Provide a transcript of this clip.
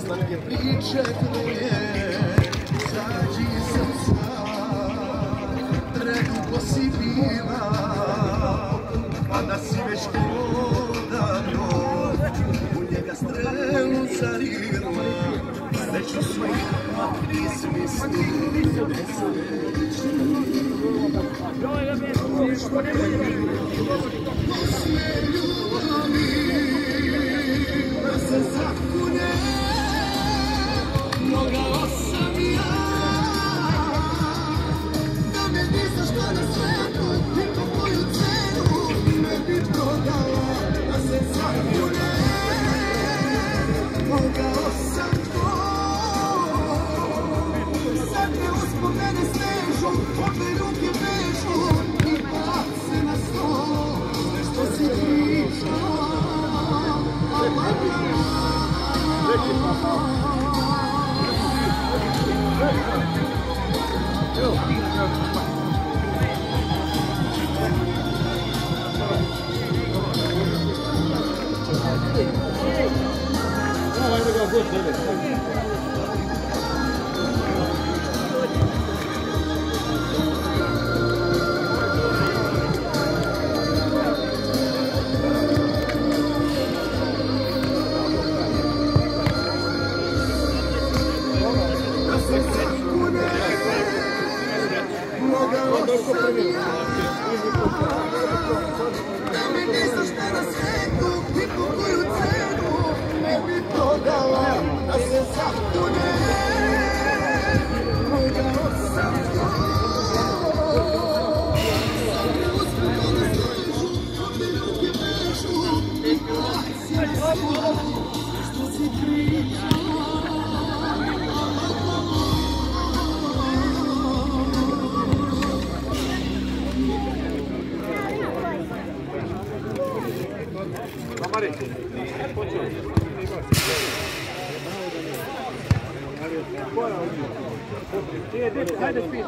slatke priče tvoje, zađi srca, predugo si bila, kada si već odavno u njega strelu zarila, sreću svojima izmisli, Poslije ljubavi da se zakune, mogao sam ja da me ni za što na svijetu ni po koju cenu ne bi prodala, da se zakune, mogao sam to. Sad me uspomene stežu, obe ruke vežu i bace na stol, nešto si pričao. Da mi ni za šta na svijetu ni po koju cenu ne bi prodala, da se zakune, mogao sam to. Sad me uspomene stežu, obe ruke vežu i baci na stol, što si pričao. Hajde, spiti.